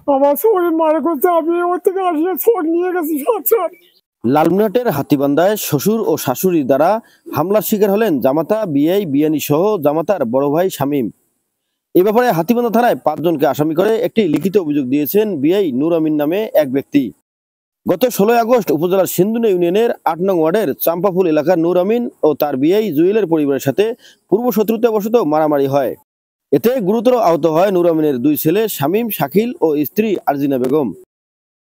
আমার শরীর মারা করছে, আমি ওর থেকে আসলে ছোট নিয়ে গেছি সব। লালমনিরহাটের হাতীবান্ধায় শ্বশুর ও শাশুড়ি দ্বারা হামলার শিকার হলেন জামাতা বিআই বিয়ানী সহ জামাতার বড় ভাই শামীম। এ ব্যাপারে হাতীবান্ধা থানায় 5 জনকে আসামি করে একটি লিখিত অভিযোগ দিয়েছেন বিআই নূর আমিন নামে এক ব্যক্তি। গত 16 আগস্ট উপজেলার সিন্ধুনা ইউনিয়নের 8 নং ওয়ার্ডের চাম্পাফুল এলাকার নূর আমিন ও তার বিআই জুয়েলের পরিবারের সাথে পূর্ব শত্রুতাবশত মারামারি হয়। এতে গুরুতর আহত হয় নূর আমিনের 2 ছেলে শামীম, শাকিল ও স্ত্রী আরজিনা বেগম।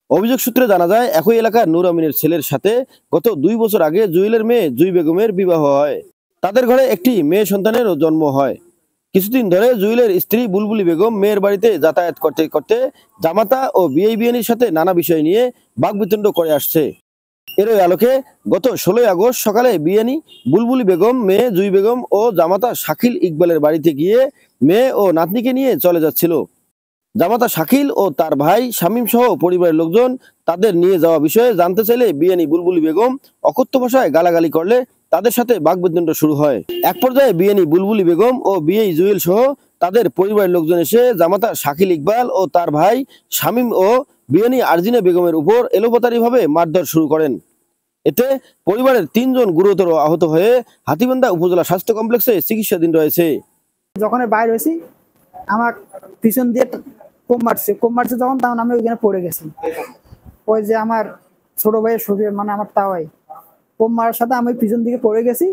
অভিযোগ সূত্রে জানা যায়, একই এলাকার নূর আমিনের ছেলের সাথে গত 2 বছর আগে জুয়েলের মেয়ে জুই বেগমের বিবাহ হয়। তাদের ঘরে একটি মেয়ে সন্তানেরও জন্ম হয়। কিছুদিন ধরে জুয়েলের স্ত্রী বুলবুলি বেগম মেয়ের বাড়িতে যাতায়াত করতে করতে জামাতা ও বিআই বিয়ানীর সাথে নানা বিষয় নিয়ে বাকবিতণ্ড করে আসছে। এরই আলোকে গত 16 আগস্ট সকালে বিয়ানী বুলবুলি বেগম মেয়ে জুই বেগম ও জামাতা শাকিল ইকবালের বাড়িতে গিয়ে মেয়ে ও নাতনিকে নিয়ে চলে যাচ্ছিল। জামাতা শাকিল ও তার ভাই শামীম সহ পরিবারের লোকজন তাদের নিয়ে যাওয়া বিষয়ে জানতে চাইলে বিয়ানী বুলবুলি বেগম অকথ্য ভাষায় গালাগালি করলে তাদের সাথে বাকবিতণ্ড শুরু হয়। এক পর্যায়ে বিয়ানী বুলবুলি বেগম ও বিআই জুয়েল সহ তাদের পরিবারের লোকজন এসে জামাতা শাকিল ইকবাল ও তার ভাই শামীম ও বিয়ানী আরজিনা বেগমের উপর এলোপাতাড়িভাবে মারধর শুরু করেন। এতে পরিবারের 3 জন গুরুতর আহত হয়ে হাতীবান্ধা উপজেলা স্বাস্থ্য কমপ্লেক্সে চিকিৎসাধীন রয়েছে। যখন বাইরে হয়েছি আমার পিছন দিয়ে কোপ মারছে যখন, তখন আমি ওইখানে পড়ে গেছি। ওই যে আমার ছোট ভাইয়ের শরীর মানে আমার তাওয়াই কোপ মারার সাথে আমি পিছন দিকে পড়ে গেছি।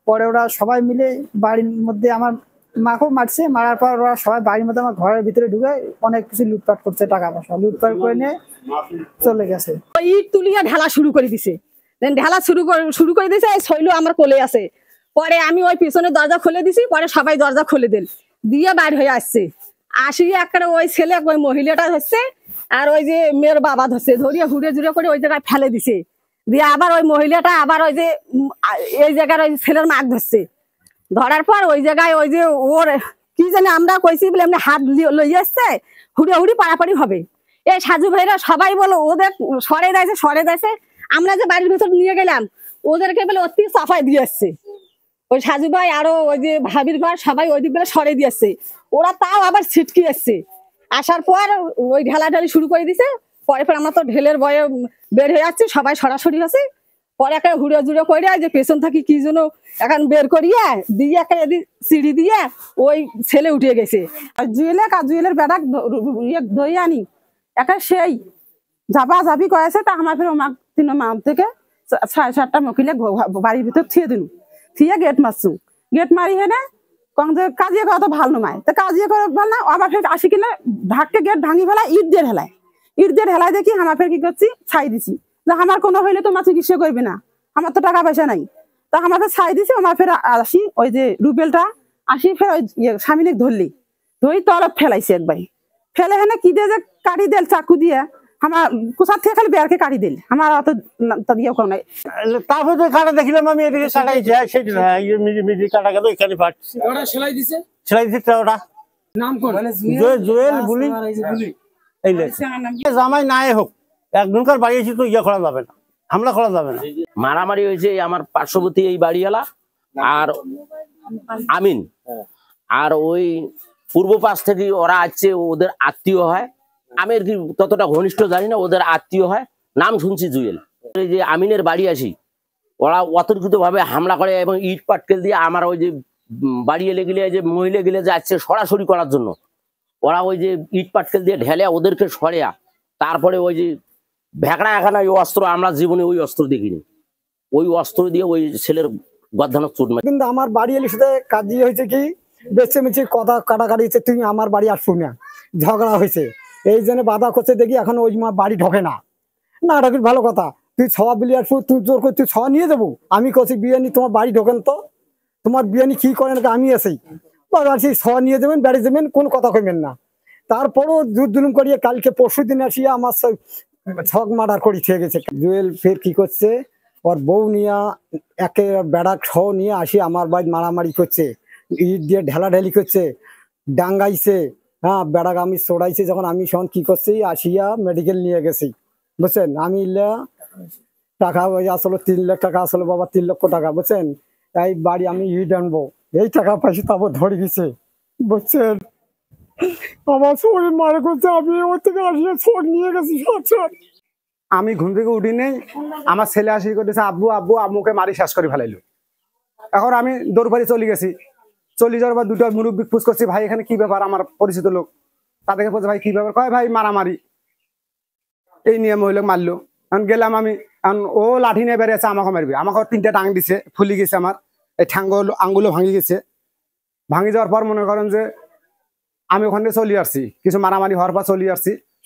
পরে ওরা সবাই মিলে বাড়ির মধ্যে আমার মাকেও মারছে। মারার পর ওরা সবাই বাড়ির মধ্যে আমার ঘরের ভিতরে ঢুকে অনেক কিছু লুটপাট করছে, টাকা পয়সা লুটপাট করে নিয়ে চলে গেছে। ইট তুলিয়া ঢালা শুরু করে দিছে, ঢালা শুরু করে দিছে। শৈল আমার কোলে আছে। পরে আমি ওই পিছনে দরজা খুলে দিছি, পরে সবাই দরজা খুলে দিল দিয়ে বাইর হয়ে আসছে। আসিয়ে একটা ওই ছেলে ওই মহিলাটা ধরছে আর ওই যে মেয়ের বাবা ধরছে, ধরিয়ে হুড়ে জুড়ে করে ওই জায়গায় ফেলে দিছে। দিয়ে আবার ওই মহিলাটা আবার ওই যে এই জায়গার ওই ছেলের মাক ধরছে। ধরার পর ওই জায়গায় ওই যে ওর কি জানে আমরা কইছি বলে এমনি হাত লইয়ে আসছে, হুড়ে হুড়ি পাড়াপাড়ি হবে। এই সাজু ভাইরা সবাই বলো ওদের সরে দেয়ছে। আমরা যে বাড়ির ভিতর নিয়ে গেলাম ওদেরকে বলে অতি সাফাই দিয়ে আসছে। ওই সাজু ভাই আরো ওই যে ভাবির ঘর সবাই ওই দিক বেলা সরে দিয়েছে। ওরা তাও আবার ছিটকি আসছে। আসার পর ওই ঢালাঢালি শুরু করে দিছে। পরে আমরা তো ঢেলের ভয়ে বের হয়ে যাচ্ছি, সবাই সরাসরি আছে। পরে একটা হুড়ে জুড়ে করে যে পেছন থাকি কি জন্য এখন বের করিয়ে দিয়ে একটা সিঁড়ি দিয়ে ওই ছেলে উঠে গেছে। আর জুয়েলের বেড়া ধরে আনি একটা সেই ঝাপাঝাপি করেছে। তা আমার ফের মা থেকে 7:30 মকিলে বাড়ির ভিতর থিয়ে দিন, থিয়ে গেট মারছু। গেট মারি হেনে কম যে কাজিয়ে করা তো ভালো নয়, তা কাজিয়ে করে ভালো না। আবার ফের আসি কিনে ঢাককে গেট ভাঙি ফেলা ইট দিয়ে ঢেলায় দেখি আমার ফের কি করছি ছাই দিছি যে আমার কোনো হইলে তোমার চিকিৎসা করবে না, আমার তো টাকা পয়সা নাই। তা আমার ফের ছাই দিছি। আমার ফের আসি ওই যে রুবেলটা আসি ফের ওই স্বামীনে ধরলি তরফ ফেলাইছি একবার। ফেলে হেনে কি দিয়ে যে কাটি দিল চাকু দিয়ে আমার কুসার থেকে খালি বেরকে কাটি দিল। আমার অত ইয়েও কম নাই। তারপর তো কাটা দেখলাম আমি এদিকে কাটাই যায় সেই মিডি কাটা গেল এখানে পাচ্ছি। ওটা সেলাই দিছে ওটা নাম কোন জুয়েল বুলি এই জামাই নাই হোক একজনকার বাড়ি এসে তো ইয়ে করা যাবে না, হামলা করা যাবে না। মারামারি হয়েছে আমার পার্শ্ববর্তী এই বাড়িওয়ালা আর আমিন, আর ওই পূর্ব পাশ থেকে ওরা আসছে, ওদের আত্মীয় হয়। আমি আর কি ততটা ঘনিষ্ঠ জানি না, ওদের আত্মীয় হয়। নাম শুনছি জুয়েল। এই যে আমিনের বাড়ি আসি, ওরা অতর্কিত ভাবে হামলা করে এবং ইট পাটকেল দিয়ে আমার ওই যে বাড়ি এলে গেলে যে মহিলা গেলে যাচ্ছে সরাসরি করার জন্য, ওরা ওই যে ইট পাটকেল দিয়ে ঢেলে ওদেরকে সরেয়া তারপরে ওই যে ভেকড়া এখানে ওই অস্ত্র, আমরা জীবনে ওই অস্ত্র দেখিনি। ওই অস্ত্র দিয়ে ওই ছেলের গর্দানো চুট মারে। কিন্তু আমার বাড়ি এলে সাথে কাজ হয়েছে কি বেছে মেছে কথা কাটাকাটি হচ্ছে, তুমি আমার বাড়ি আসবো না, ঝগড়া হয়েছে। এই জন্য বাধা করছে দেখি এখন ওই বাড়ি ঢোকে না। না ঢোকে ভালো কথা, তুই ছাওয়া বিলি আসবো, তুই জোর করে তুই ছাওয়া নিয়ে যাবো। আমি করছি বিরিয়ানি তোমার বাড়ি ঢোকেন তো, তোমার বিরিয়ানি কি করেন আমি আসি সেই ছাওয়া নিয়ে যাবেন, বাড়ি যাবেন, কোনো কথা কইবেন না। তারপরও জোর জুলুম করিয়ে কালকে পরশু দিন আসিয়া আমার ছক মার্ডার করি থেকে গেছে। জুয়েল ফের কি করছে, ওর বউ নিয়ে একে বেড়াক সহ নিয়ে আসি আমার বাড়ি মারামারি করছে, ইট দিয়ে ঢেলাঢেলি করছে, ডাঙ্গাইছে। হ্যাঁ বেড়াক আমি চড়াইছে যখন, আমি সখন কি করছি আসিয়া মেডিকেল নিয়ে গেছি বুঝছেন। আমি টাকা আসলে 3 লাখ টাকা, আসলে বাবা 3 লক্ষ টাকা বুঝছেন। এই বাড়ি আমি ইট আনবো, এই টাকা পয়সা তারপর ধরে গেছে বুঝছেন। আমার শরীর মারা করছে, আমি ওর থেকে আসলে ছোট নিয়ে গেছি সব। আমি ঘুম থেকে উঠি নেই, আমার ছেলে আসি করতেছে আব্বু আব্বু, আম্মুকে মারি শেষ করে ফেলাইলো। এখন আমি দৌড় চলে গেছি, চলে যাওয়ার পর দুটো মুরব্বী পুষ করছি, ভাই এখানে কি ব্যাপার, আমার পরিচিত লোক। তাদেরকে বলছে ভাই কি ব্যাপার, কয় ভাই মারামারি, এই নিয়ে মহিলা মারলো। এখন গেলাম আমি, এখন ও লাঠি নিয়ে বেরিয়েছে আমাকে মারবে, আমাকে 3টে টাং দিছে, ফুলি গেছে আমার এই আঙ্গুলো ভাঙি গেছে। ভাঙি যাওয়ার পর মনে করেন যে আমি ওখানে চলে আসছি, কিছু মারামারি হওয়ার পর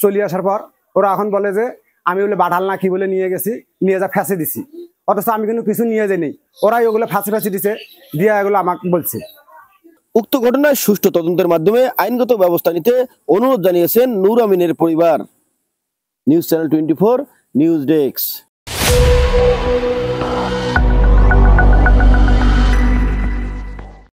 চলে আসার পর ওরা এখন বলে যে আমি বলে বাঠাল না কি বলে নিয়ে গেছি, নিয়ে যা ফেঁসে দিছি, অথচ আমি কিন্তু কিছু নিয়ে যাই নেই, ওরাই ওগুলো ফেঁসে দিছে, দিয়ে এগুলো আমাকে বলছে। উক্ত ঘটনায় সুষ্ঠু তদন্তের মাধ্যমে আইনগত ব্যবস্থা নিতে অনুরোধ জানিয়েছেন নূর আমিনের পরিবার। News channel 24 news desk.